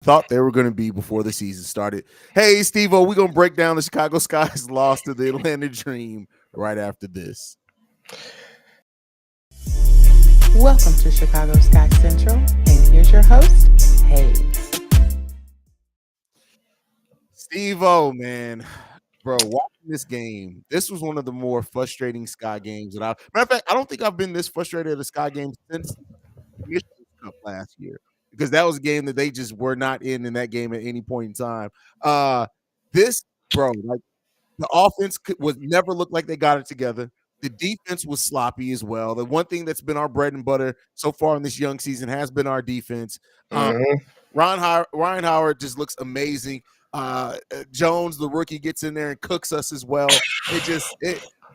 thought they were going to be before the season started. Hey, Steve-O, we're going to break down the Chicago Sky's loss to the Atlanta Dream right after this. Welcome to Chicago Sky Central, and here's your host, Haize. Steve-O, man. Bro, watching this game, this was one of the more frustrating Sky games that matter of fact, I don't think I've been this frustrated at a Sky game since Michigan Cup last year because that was a game that they just were not in that game at any point in time. This, bro, like the offense was never looked like they got it together. The defense was sloppy as well. The one thing that's been our bread and butter so far in this young season has been our defense. Mm-hmm. Ryan Howard just looks amazing. Jones, the rookie, gets in there and cooks us as well.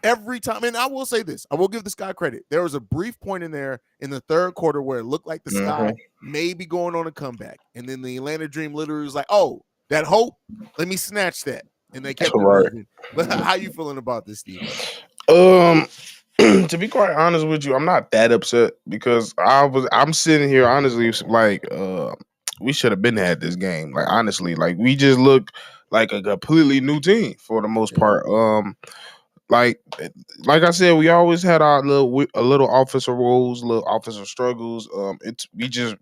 Every time, and I will say this, I will give the Sky credit. There was a brief point in there in the third quarter where it looked like the Sky may be going on a comeback, and then the Atlanta Dream literally was like, "Oh, that hope, let me snatch that," and they kept it moving. But how you feeling about this, Steve? To be quite honest with you, I'm not that upset because I'm sitting here honestly like we should have been had this game. Like honestly, like we just look like a completely new team for the most part. Like I said, we always had our little offensive roles, little offensive struggles. We just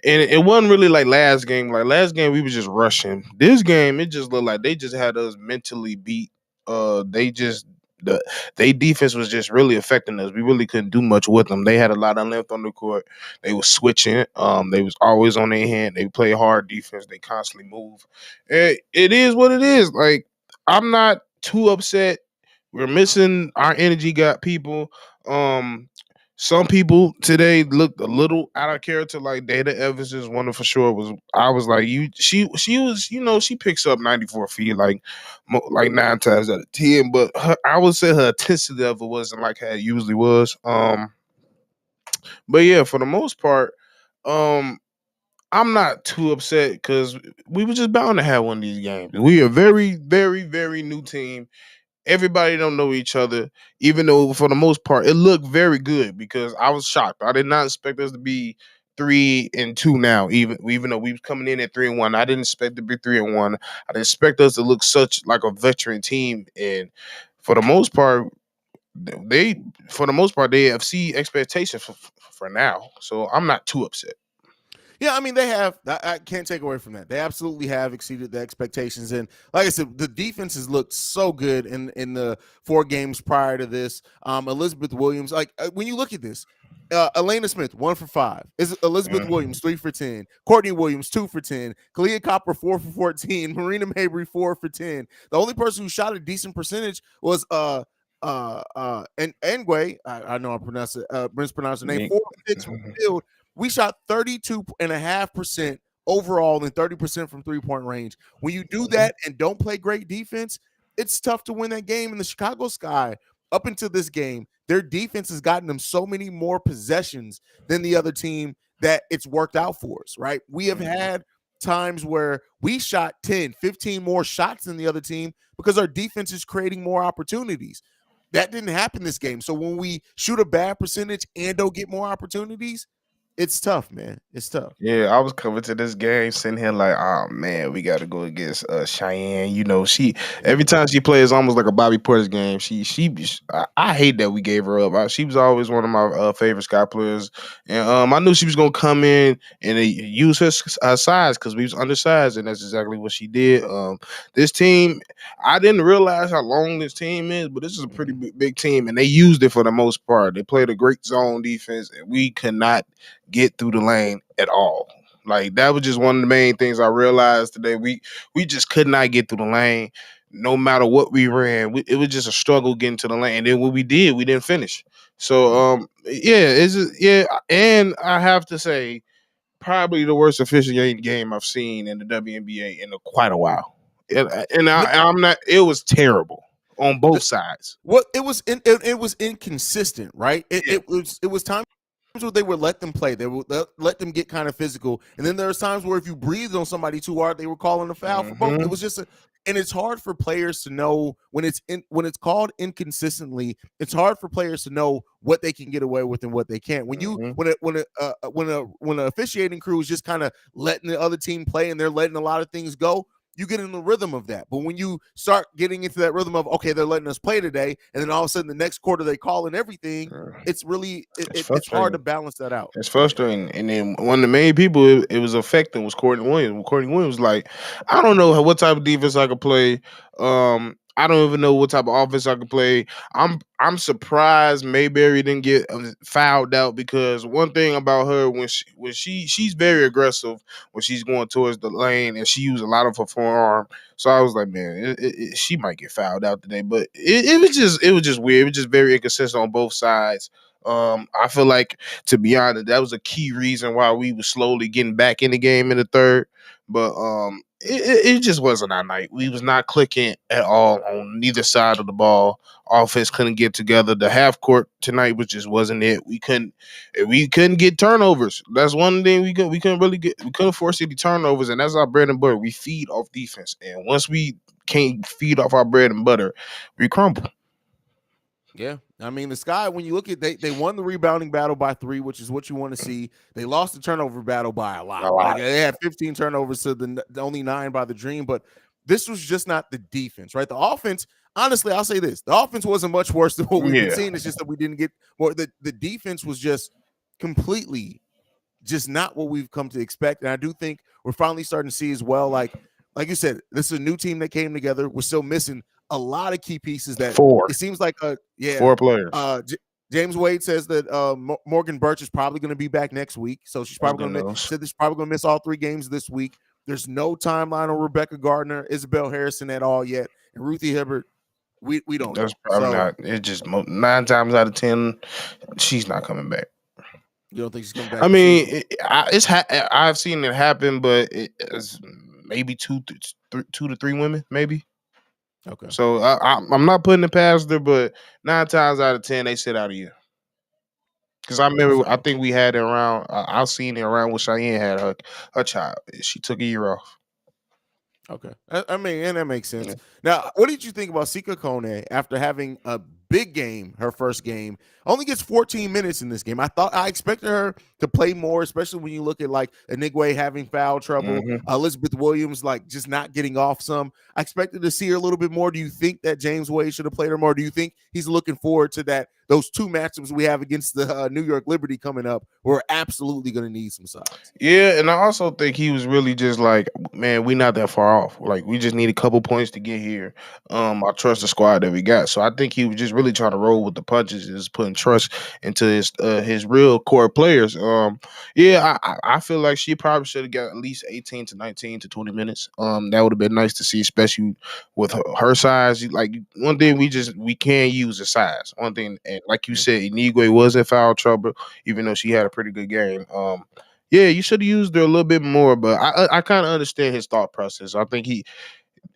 and it wasn't really like last game. Like last game, we was just rushing. This game, it just looked like they just had us mentally beat. They just they defense was just really affecting us. We really couldn't do much with them. They had a lot of length on the court. They was switching. They was always on their hand. They play hard defense. They constantly move. It is what it is. Like I'm not too upset. We're missing our energy. Got people. Some people today looked a little out of character, like Data Evans is one of for sure. I was like, she was, she picks up 94 feet like 9 times out of 10, but I would say her intensity level wasn't like how it usually was. But yeah, for the most part, um, I'm not too upset because we were just bound to have one of these games. We are a very, very, very new team. Everybody don't know each other, even though for the most part it looked very good because I was shocked. I did not expect us to be 3-2 now, even though we was coming in at 3-1. I didn't expect to be 3-1. I didn't expect us to look such like a veteran team. And for the most part, they they have exceed expectations for now. So I'm not too upset. Yeah, I mean they have. I can't take away from that. They absolutely have exceeded the expectations, and like I said, the defense has looked so good in the 4 games prior to this. Elizabeth Williams, like when you look at this, Elena Smith 1 for 5. Is Elizabeth Williams 3 for 10? Courtney Williams 2 for 10. Kalia Copper 4 for 14. Marina Mabry 4 for 10. The only person who shot a decent percentage was and Ngwe. I know I mispronounced the name. 4 6 from the field. We shot 32.5% overall and 30% from 3-point range. When you do that and don't play great defense, it's tough to win that game. In the Chicago Sky, up until this game, their defense has gotten them so many more possessions than the other team that it's worked out for us, right? We have had times where we shot 10, 15 more shots than the other team because our defense is creating more opportunities. That didn't happen this game. So when we shoot a bad percentage and don't get more opportunities, it's tough, man. It's tough. Yeah, I was coming to this game sitting here like, oh man, we got to go against Cheyenne. She every time she plays almost like a Bobby Portis game. I hate that we gave her up. She was always one of my favorite Sky players, and I knew she was gonna come in and use her size because we was undersized, and that's exactly what she did. This team, I didn't realize how long this team is, but this is a pretty big team, and they used it for the most part. They played a great zone defense, and we could not get through the lane at all. Like that was just one of the main things I realized today. We just could not get through the lane, no matter what we ran. It was just a struggle getting to the lane. And then what we did, we didn't finish. So yeah, it's just, yeah. And I have to say, probably the worst officiating game I've seen in the WNBA in quite a while. I'm not. It was terrible on both sides. Well, it was inconsistent, right? It was times where they would let them play. They would let them get kind of physical, and then there was times where if you breathed on somebody too hard, they were calling a foul for both. It was just and it's hard for players to know when it's called inconsistently. It's hard for players to know what they can get away with and what they can't. When you Mm-hmm. when an officiating crew is just kind of letting the other team play and they're letting a lot of things go, you get in the rhythm of that. But when you start getting into that rhythm of, okay, they're letting us play today, and then all of a sudden the next quarter they call and everything, it's really It's it's hard to frustrating. balance that out. It's Yeah. frustrating. And then one of the main people it was affecting was Courtney Williams. Courtney Williams, like, I don't know what type of defense I could play. I don't even know what type of offense I could play. I'm surprised Mayberry didn't get fouled out, because one thing about her, she's very aggressive when she's going towards the lane, and she used a lot of her forearm. So I was like, man, she might get fouled out today. But it was just weird. It was just very inconsistent on both sides. I feel like, to be honest, that was a key reason why we were slowly getting back in the game in the third. But it just wasn't our night. We was not clicking at all on neither side of the ball. Offense couldn't get together. The half court tonight was just wasn't it. We couldn't get turnovers. That's one thing we couldn't really get. We couldn't force any turnovers, and that's our bread and butter. We feed off defense, and once we can't feed off our bread and butter, we crumble. Yeah. I mean, the Sky, when you look at they won the rebounding battle by 3, which is what you want to see. They lost the turnover battle by a A lot. Like lot. they had 15 turnovers to the only 9 by the Dream, but this was just not the defense, right? The offense, honestly, I'll say this. The offense wasn't much worse than what we've been Yeah. seeing. It's just that we didn't get more. The defense was just completely just not what we've come to expect. And I do think we're finally starting to see as well, like you said, this is a new team that came together. We're still missing a lot of key pieces that Four. it seems like yeah. Four players. James Wade says that Morgan Birch is probably going to be back next week, so she's That's probably good going to news. said she's probably going to miss all 3 games this week. There's no timeline on Rebecca Gardner, Isabel Harrison at all yet, and Ruthie Hibbert. We don't That's know. probably So not. It's just 9 times out of 10, she's not coming back. you don't think she's coming back I this mean, season? I've seen it happen, but it's maybe 2 to 3 women, maybe. Okay. So I'm not putting it past her, but 9 times out of 10, they sit out a year. Because I remember, I So think we had it around. I've seen it around when Cheyenne had her child. She took a year off. okay. I mean, and that makes Yeah. sense. Now, what did you think about Sika Kone after having a big game, her first game? Only gets 14 minutes in this game. I expected her to play more, especially when you look at like Enigwe having foul trouble, Mhm. Elizabeth Williams like just not getting off some. I expected to see her a little bit more. Do you think that James Wade should have played her more? Do you think he's looking forward to those 2 matchups we have against the New York Liberty coming up? We're absolutely going to need some size. Yeah, and I also think he was really just like, man, we not that far off. Like, we just need a couple points to get here. I trust the squad that we got. So I think he was just really trying to roll with the punches, just putting trust into his real core players. Yeah, I feel like she probably should have got at least 18 to 19 to 20 minutes. That would have been nice to see, especially with her size. Like, one thing we can use is size. One thing, and like you said, Inigwe was in foul trouble, even though she had a pretty good game. Yeah, you should have used her a little bit more, but I kind of understand his thought process. I think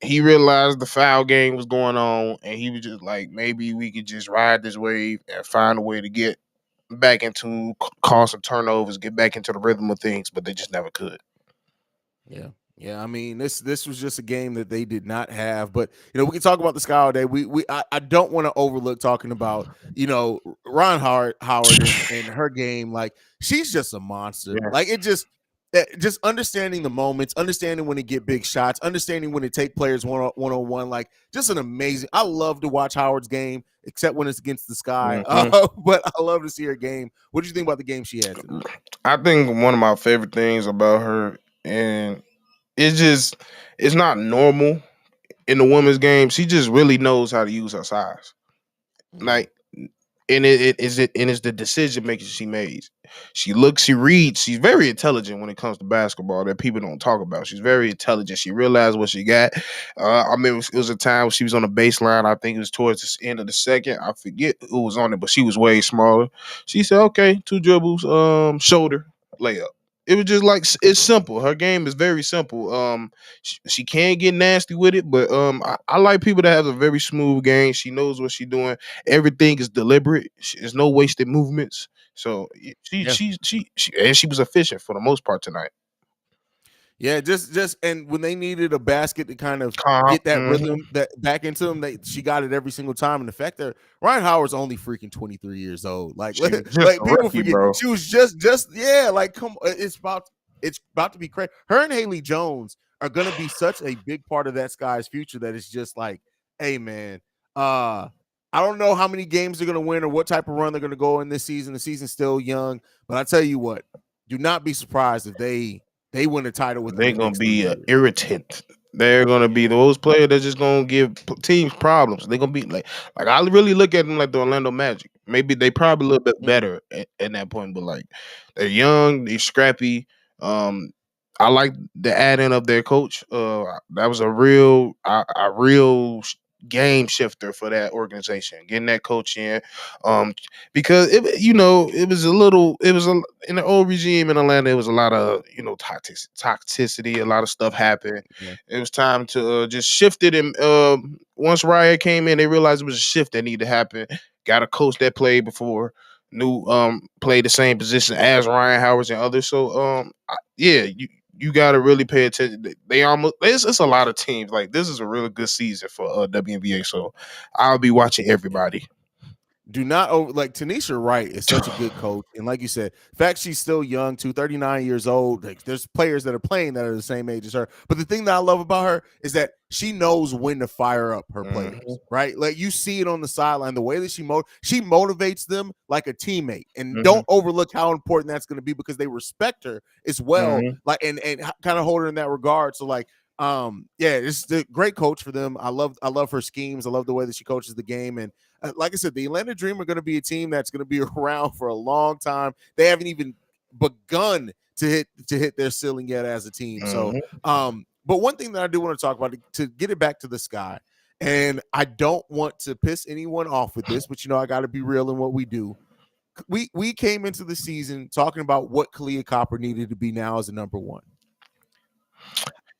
he realized the foul game was going on, and he was just like, maybe we could just ride this wave and find a way to get back into cause some turnovers, get back into the rhythm of things, but they just never could. Yeah. Yeah, I mean this was just a game that they did not have, but we can talk about the sky all day. I don't want to overlook talking about Ron Howard and her game. Like she's just a monster. Yeah. Like just understanding the moments, understanding when to get big shots, understanding when to take players one on one. Like just an amazing. I love to watch Howard's game, except when it's against the sky. Mhm. But I love to see her game. What do you think about the game she had tonight? I think one of my favorite things about her, and it's just it's not normal in the women's game. She just really knows how to use her size. Mhm. Like, and it's the decision making she made. She looks, she reads, she's very intelligent when it comes to basketball that people don't talk about. She's very intelligent. She realized what she got. I mean, it was a time when she was on the baseline. I think it was towards the end of the second. I forget who was on it, but she was way smaller. She said, "Okay, 2 dribbles, shoulder, layup." It was just like it's simple. Her game is very simple. She can get nasty with it, but I like people that have a very smooth game. She knows what she's doing. Everything is deliberate. There's no wasted movements. So she Yeah. she she she and she was efficient for the most part tonight. Yeah, just and when they needed a basket to kind of Calm. get that rhythm that back into them, she got it every single time. And the fact that Ryan Howard's only freaking 23 years old, like She was just like a people rookie, forget bro. she was just yeah, like come it's about to be crazy. Her and Haley Jones are gonna be such a big part of that Sky's future that it's just like, hey man, uh I don't know how many games they're gonna win or what type of run they're gonna go in this season. The season's still young, but I tell you what, do not be surprised if they win a title within They're the gonna next 3 be an years. irritant. They're gonna be those players that's just gonna give teams problems. They're gonna be like I really look at them like the Orlando Magic. Maybe they probably a little bit Mm, better at that point, but like they're young, they're scrappy. Um, I like the add in of their coach. That was a real game shifter for that organization. Getting that coach in, um, because it was a little, it was a in the old regime in Atlanta. It was a lot of toxicity. A lot of stuff happened. yeah. It was time to just shift it. And once Riot came in, they realized it was a shift that needed to happen. Got a coach that played before, knew played the same position as Ryan Howard and others. So yeah, you got to really pay attention. They almost it's a lot of teams. Like this is a really good season for WNBA. So I'll be watching everybody. Do not over like Tanisha Wright is such a good coach. And like you said, the fact she's still young, 39 years old. Like there's players that are playing that are the same age as her. But the thing that I love about her is that she knows when to fire up her Hmm. players, right? Like you see it on the sideline, the way that she motivates them like a teammate. And Hmm. don't overlook how important that's going to be because they respect her as well. Hmm. Like and kind of hold her in that regard. So like yeah, it's a great coach for them. I love her schemes. I love the way that she coaches the game. And like I said, the Atlanta Dream are going to be a team that's going to be around for a long time. They haven't even begun to hit their ceiling yet as a team. So, Hmm. but one thing that I do want to talk about to get it back to the sky, and I don't want to piss anyone off with this, but I got to be real in what we do. We came into the season talking about what Kalia Copper needed to be now as a number one.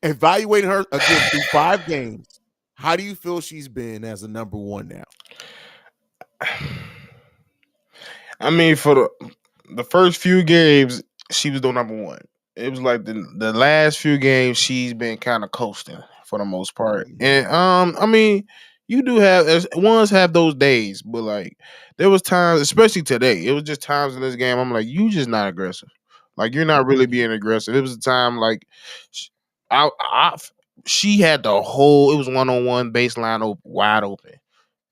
Evaluating her again through 5 games, how do you feel she's been as a number one now? I mean, for the first few games, she was the number one. It was like the last few games, she's been kind of coasting for the most part. Mhm. And I mean, you do have ones have those days, but like there was times, especially today, it was just times in this game. I'm like, you just not aggressive. Like you're not really being aggressive. It was a time like sh- I she had the whole. It was 1-on-1 baseline wide open.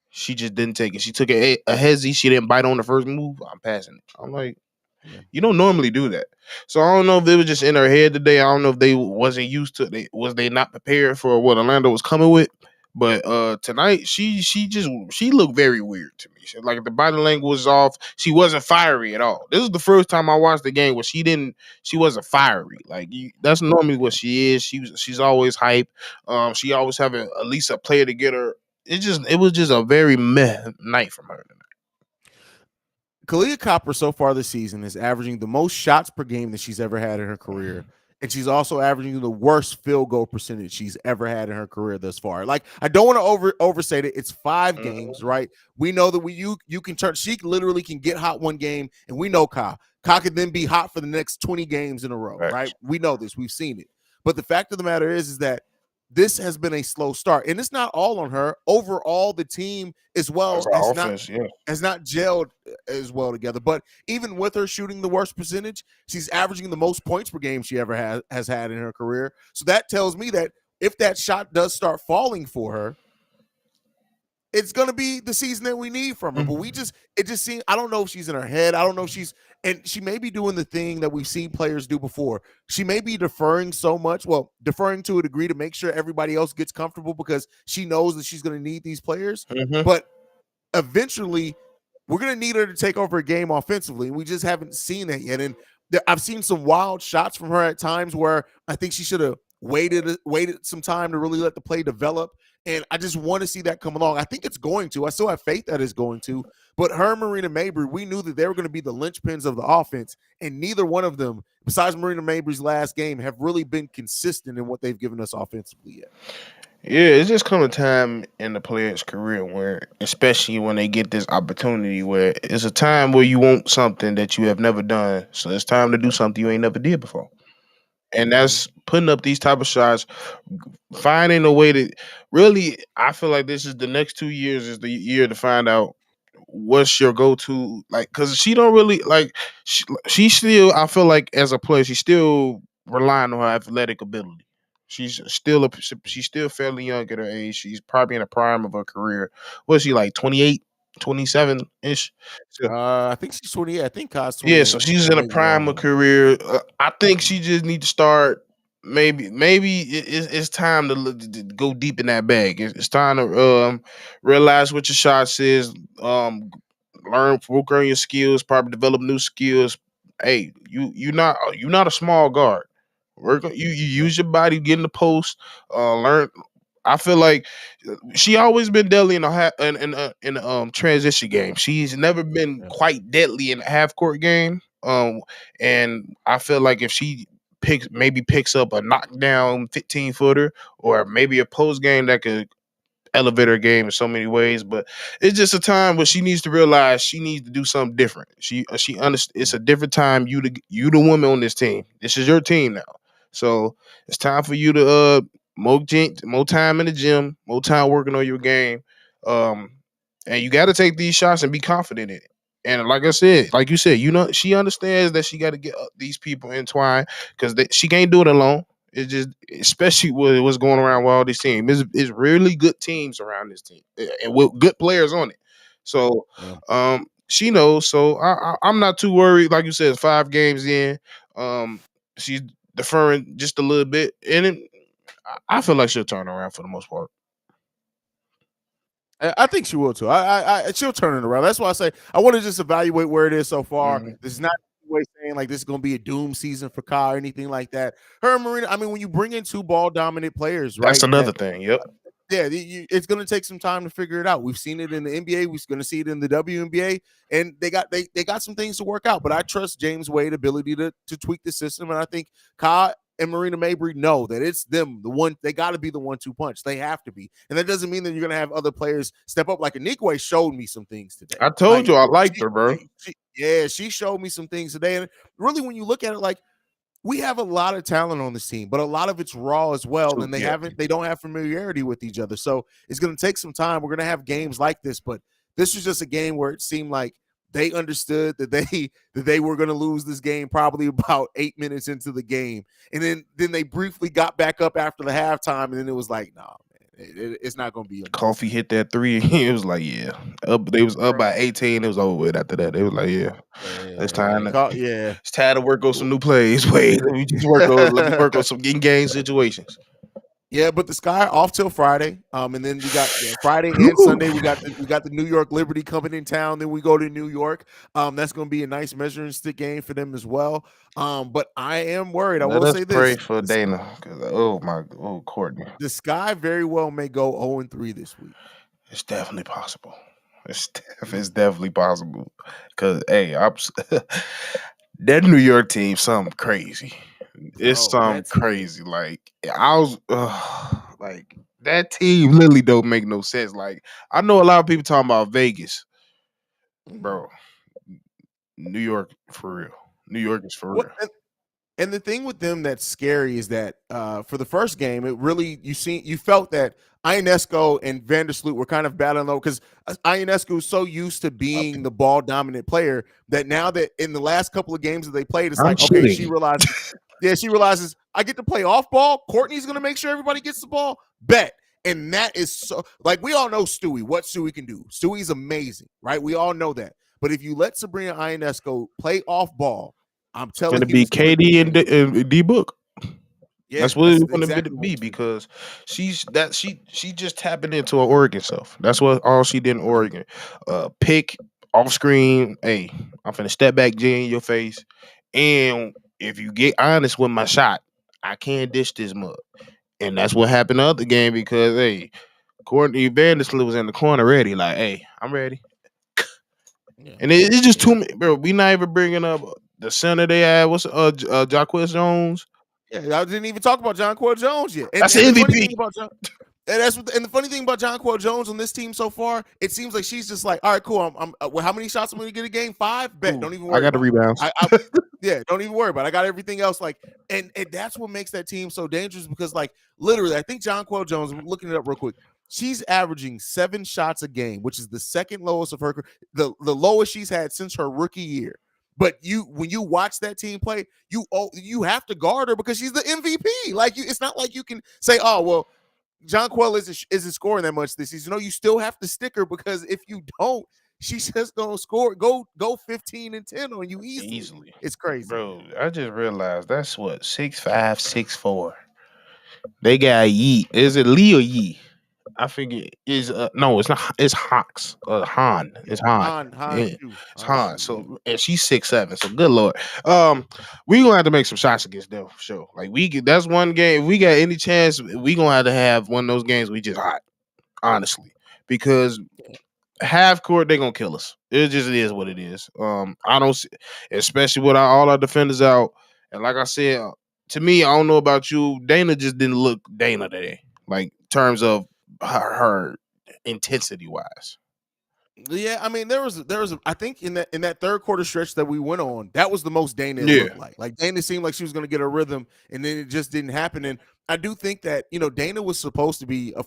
She just didn't take it. She took a hezzy. She didn't bite on the first move. I'm passing it. I'm like, Yeah. you don't normally do that. So I don't know if it was just in her head today. I don't know if they wasn't used to it. Was they not prepared for what Orlando was coming with? But tonight she looked very weird to me. Like the body language was off. She wasn't fiery at all. This is the first time I watched the game where she wasn't fiery. Like that's normally what she is. She's always hype. She always have at least a player to get her. It was just a very meh night from her. Kalia Copper so far this season is averaging the most shots per game that she's ever had in her career. And she's also averaging the worst field goal percentage she's ever had in her career thus far. Like, I don't want to overstate it. It's 5 games, Mhm. right? We know that you can turn. She literally can get hot one game, and we know Ka. Ka can then be hot for the next 20 games in a row, right? Facts. We know this. We've seen it. But the fact of the matter is that this has been a slow start, and it's not all on her. Overall, the team as That's well our offense, yeah. has not gelled as well together. But even with her shooting the worst percentage, she's averaging the most points per game she ever has had in her career. So that tells me that if that shot does start falling for her, it's gonna be the season that we need from her. But it just seems, I don't know if she's in her head. I don't know if and she may be doing the thing that we've seen players do before. She may be deferring so much, well, deferring to a degree to make sure everybody else gets comfortable because she knows that she's gonna need these players. Hmm. But eventually we're going to need her to take over a game offensively. We just haven't seen that yet. And I've seen some wild shots from her at times where I think she should have waited some time to really let the play develop. And I just want to see that come along. I think it's going to. I still have faith that it's going to. But her and Marina Mabry, we knew that they were going to be the linchpins of the offense. And neither one of them, besides Marina Mabry's last game, have really been consistent in what they've given us offensively yet. Yeah, it's just come a time in the player's career where, especially when they get this opportunity, where it's a time where you want something that you have never done. So it's time to do something you ain't never did before. and Mhm. that's putting up these type of shots, finding a way to really. I feel like this is the next 2 years is the year to find out what's your go-to, like, because she don't really like she still, I feel like as a player she's still relying on her athletic ability. She's still fairly young at her age. She's probably in the prime of her career. Was she like 28, 27 ish? I think she's 28. I think Kai's Yeah, so 28. she's I in a may be wrong prime of on that. career. I think Mhm. she just need to start. Maybe it's time to, to go deep in that bag. It's time to realize what your shots is. Learn, work on your skills. Probably develop new skills. Hey, you not a small guard. You Yeah. use your body, get in the post. Learn. I feel like she always been deadly in a in a transition game. She's never been Yeah. quite deadly in a half court game. And I feel like if she picks up a knockdown 15 footer, or maybe a post game that could elevate her game in so many ways. But it's just a time where she needs to realize she needs to do something different. She understands it's Mhm. a different time. You the woman on this team. This is your team now. So it's time for you to more time in the gym, more time working on your game. Um, and you got to take these shots and be confident in it. And like I said, like you said, she understands that she got to get these people entwined because she can't do it alone. It's just, especially with what's going around with all these teams, it's really good teams around this team, and with good players on it. So, Yeah. she knows. So I'm not too worried. Like you said, it's 5 games in. Um, she's deferring just a little bit, and I feel like she'll turn around for the most part. I think she will too. She'll turn it around. That's why I say I want to just evaluate where it is so far. Mhm. This is not way saying like this is going to be a doom season for Kai or anything like that. Her and Marina. I mean, when you bring in two ball dominant players, That's right? another thing. Yep. Yeah, it's going to take some time to figure it out. We've seen it in the NBA. We're going to see it in the WNBA, and they got some things to work out. But I trust James Wade's ability to tweak the system, and I think Kai and Marina Mabry know that it's them, the one they got to be the 1-2 punch. They have to be, and that doesn't mean that you're going to have other players step up. Like Anikwe showed me some things today. I told Like you I liked her, bro. she showed me some things today, and really when you look at it, like we have a lot of talent on this team, but a lot of it's raw as well. And Yeah. they don't have familiarity with each other. So it's going to take some time. We're going to have games like this, but this was just a game where it seemed like they understood that they were going to lose this game probably about 8 minutes into the game. And then they briefly got back up after the halftime. And then it was like, nah, man, it's not going to be enough. Coffee hit that three. It was like, yeah. They was up by 18. It was over with after that. It was like, yeah. It's time to Yeah. it's time to work on some new plays. Wait, let me work on some in game situations. Yeah, but the Sky off till Friday. And then we got Friday and Whew. Sunday. We got the New York Liberty coming in town. Then we go to New York. That's going to be a nice measuring stick game for them as well. But I am worried. I Let will us say pray this: for Dana. Cause Courtney. the Sky very well may go 0-3 this week. It's definitely possible. It's definitely possible. Cause hey, that New York team, something crazy. It's Bro, something that's crazy. Like I was like that team literally don't make no sense. Like I know a lot of people talking about Vegas, bro. New York for real. New York is for what real. And the thing with them that's scary is that for the first game, it really you felt that Ionesco and Vandersloot were kind of battling low because Ionesco is so used to being the ball dominant player that now that in the last couple of games that they played, it's I'm like okay, shooting. she realizes I get to play off ball. Courtney's gonna make sure everybody gets the ball. Bet. And that is so like we all know Stewie, what Stewie can do. Stewie's amazing, right? We all know that. But if you let Sabrina Ionesco play off ball, I'm telling Gonna you, be it's going to be a KD game. and D Book. Yeah, That's what that's it's gonna exactly what be it's gonna be. because she just tapping into her Oregon self. That's what all she did in Oregon. Pick off screen. Hey, I'm finna step back, J in your face. And if you get honest with my shot, I can't dish this mug. And that's what happened the other game because hey, Courtney Vandersloot was in the corner ready. Like, hey, I'm ready. Yeah, And it's just yeah, too many, bro. We not even bringing up the center they had. What's Jacquez Jones? yeah. I didn't even talk about John Core Jones yet. That's And the the funny MVP. thing about John, And and the funny thing about Jonquel Jones on this team so far, it seems like she's just like, all right, cool. Well, how many shots I'm going to get a game? 5. Bet. Cool. Don't even I worry got the about it. rebounds. Yeah, don't even worry about it. I got everything else. Like, and that's what makes that team so dangerous because, like, literally, I think Jonquel Jones. I'm looking it up real quick. She's averaging 7 shots a game, which is the second lowest of her, the lowest she's had since her rookie year. But when you watch that team play, you have to guard her because she's the MVP. Like, it's not like you can say, oh well, Jonquel isn't scoring that much this season. No, you still have to stick her because if you don't, she's just gonna score go 15 and 10 on you easily. It's crazy, Bro, man. I just realized that's what 6'5", 6'4". They got Yee. Is it Lee or Yee? I figure is no, it's not. It's Hawks. Han. Yeah, It's Han. Han Yeah, Shu, it's Han Han. Shu. Yeah. So and she's 6'7". So good lord. We gonna have to make some shots against them for sure. Like that's one game. If we got any chance, we gonna have one of those games we just hot. Honestly, because half court they gonna kill us. It just is what it is. I don't see, especially with all our defenders out. And like I said, to me, I don't know about you. Dana just didn't look Dana today. Like in terms of her intensity wise. Yeah, I mean, I think in that third quarter stretch that we went on, that was the most Dana it Yeah. looked like. Like Dana seemed like she was going to get a rhythm, and then it just didn't happen. And I do think that Dana was supposed to be a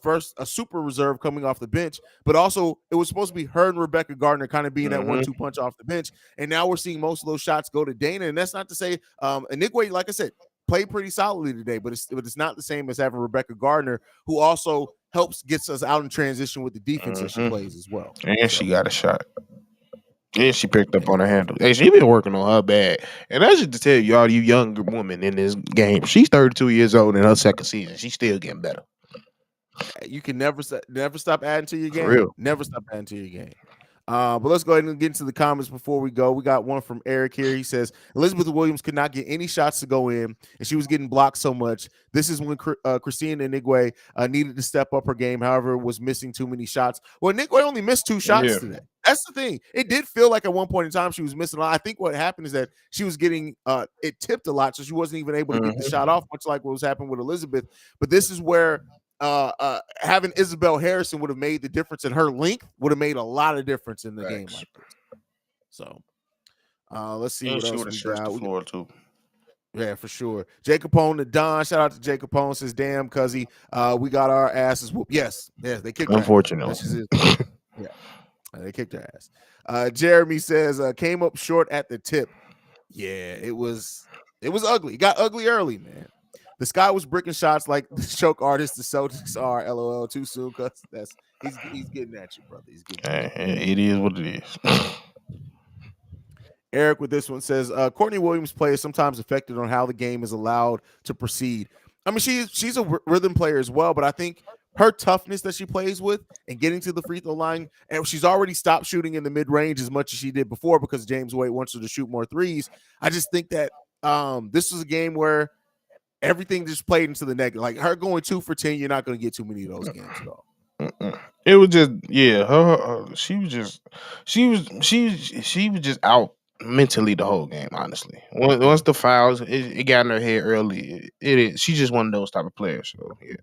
super reserve coming off the bench, but also it was supposed to be her and Rebecca Gardner kind of being that Mm-hmm. 1-2 punch off the bench. And now we're seeing most of those shots go to Dana, and that's not to say Inigwe, like I said, played pretty solidly today, but it's not the same as having Rebecca Gardner, who also gets us out in transition with the defense that she plays as well. And she got a shot. And she picked up Yeah. on her handle. Hey, she been working on her bad. And that's just to tell you, all you younger women in this game. She's 32 years old in her second season. She's still getting better. You can never stop adding to your For game. real. Never stop adding to your game. But let's go ahead and get into the comments before we go. We got one from Eric here. He says Elizabeth Williams could not get any shots to go in, and she was getting blocked so much. This is when Christina Inigwe needed to step up her game. However, was missing too many shots. Well, Inigwe only missed 2 shots today. That's the thing. It did feel like at one point in time she was missing a lot. I think what happened is that she was getting it tipped a lot, so she wasn't even able to get the shot off, much like what was happening with Elizabeth. But this is where having Isabel Harrison would have made the difference, and her length would have made a lot of difference in the game like this. So let's see what else we got. The floor too. Yeah, for sure. Jay Capone to Don. Shout out to Jay Capone. Says, damn, cuzzy, we got our asses whooped. Yes, they kicked our Unfortunately. ass. Yeah, they kicked our ass. Jeremy says, came up short at the tip. Yeah, it was ugly. It got ugly early, man. The Sky was bricking shots like the choke artist the Celtics are. LOL. Too soon, cuz he's getting at you, brother. He's getting at you. It is what it is. Eric with this one says, Courtney Williams' play is sometimes affected on how the game is allowed to proceed. I mean, she's a rhythm player as well, but I think her toughness that she plays with and getting to the free throw line, and she's already stopped shooting in the mid-range as much as she did before because James Wade wants her to shoot more threes. I just think that this was a game where everything just played into the negative. Like her going 2 for 10, you're not going to get too many of those games at all. It was just she was just out mentally the whole game. Honestly, once the fouls, it got in her head early. It is. She's just one of those type of players. So yeah.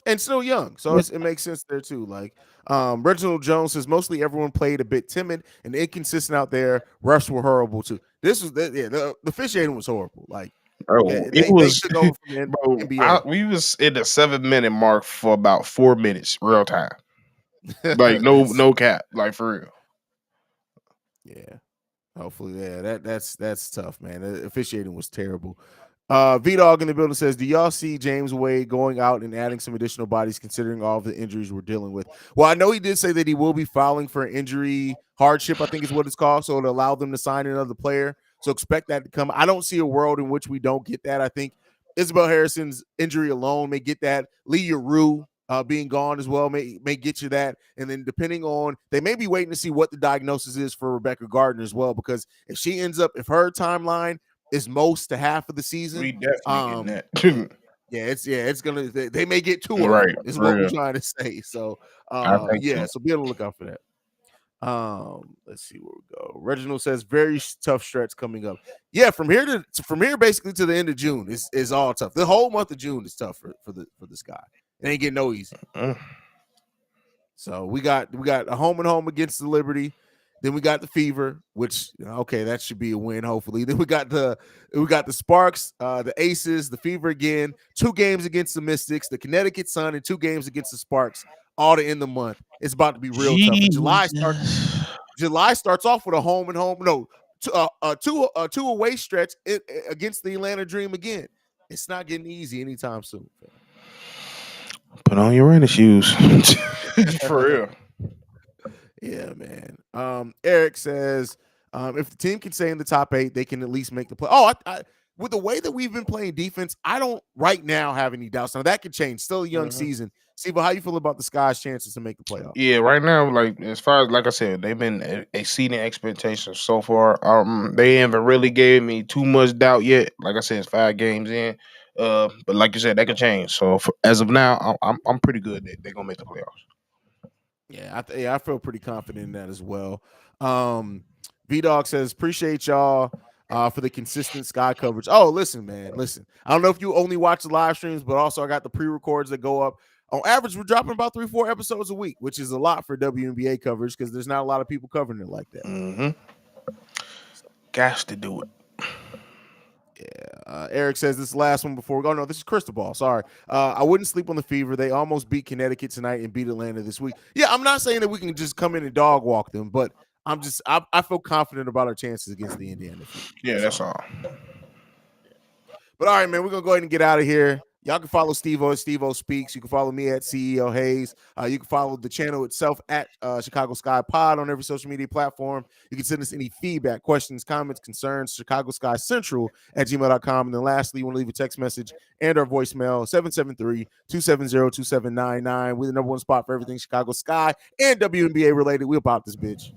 And still young, so it makes sense there too. Like Reginald Jones says, mostly everyone played a bit timid and inconsistent out there. Refs were horrible too. The officiating was horrible. Like, it was. They took over from the NBA. We was in the 7-minute mark for about 4 minutes, real time. Like no cap, like for real. Yeah, hopefully, yeah. That's tough, man. The officiating was terrible. V-Dog in the building says, do y'all see James Wade going out and adding some additional bodies considering all of the injuries we're dealing with? Well, I know he did say that he will be filing for injury hardship, I think is what it's called, so it'll allow them to sign another player. So expect that to come. I don't see a world in which we don't get that. I think Isabel Harrison's injury alone may get that. Lee Yaroo being gone as well may get you that. And then depending on, they may be waiting to see what the diagnosis is for Rebecca Gardner as well, because if her timeline is most to half of the season, we definitely getting that. it's gonna. They may get 2 of them, right. is what we're trying to say. So so be on the lookout for that. Let's see where we go. Reginald says very tough stretch coming up. Yeah, from here basically to the end of June is all tough. The whole month of June is tough for the Sky. It ain't getting no easy. Mm. So we got a home and home against the Liberty. Then we got the Fever, which okay, that should be a win. Hopefully, then we got the Sparks, the Aces, the Fever again. 2 games against the Mystics, the Connecticut Sun, and 2 games against the Sparks. All to end the month. It's about to be real tough. And Jesus. July starts off with a home and home. No, two away stretch against the Atlanta Dream again. It's not getting easy anytime soon. Put on your running shoes. For real. Yeah, man. Eric says if the team can stay in the top 8, they can at least make the play. Oh, with the way that we've been playing defense, I don't right now have any doubts. Now that could change. Still a young season. Steve, how you feel about the Sky's chances to make the playoffs? Yeah, right now, like as far as like I said, they've been exceeding expectations so far. They haven't really gave me too much doubt yet. Like I said, it's 5 games in. But like you said, that could change. So as of now, I'm pretty good that they're gonna make the playoffs. Yeah, I feel pretty confident in that as well. V Dog says, appreciate y'all for the consistent Sky coverage. Oh, listen, man, listen. I don't know if you only watch the live streams, but also I got the pre-records that go up. On average, we're dropping about 3-4 episodes a week, which is a lot for WNBA coverage because there's not a lot of people covering it like that. Mm-hmm. Got to do it. Yeah. Eric says this last one before we go. No, this is Crystal Ball. Sorry. I wouldn't sleep on the Fever. They almost beat Connecticut tonight and beat Atlanta this week. Yeah, I'm not saying that we can just come in and dog walk them, but I feel confident about our chances against the Indiana Fever. Yeah, that's all. But all right, man, we're gonna go ahead and get out of here. Y'all can follow Steve-O at Steve-O Speaks. You can follow me at CEO Haize. You can follow the channel itself at Chicago Sky Pod on every social media platform. You can send us any feedback, questions, comments, concerns, Chicago Sky Central at gmail.com. And then lastly, you want to leave a text message and our voicemail, 773-270-2799. We're the #1 spot for everything Chicago Sky and WNBA related. We'll pop this bitch.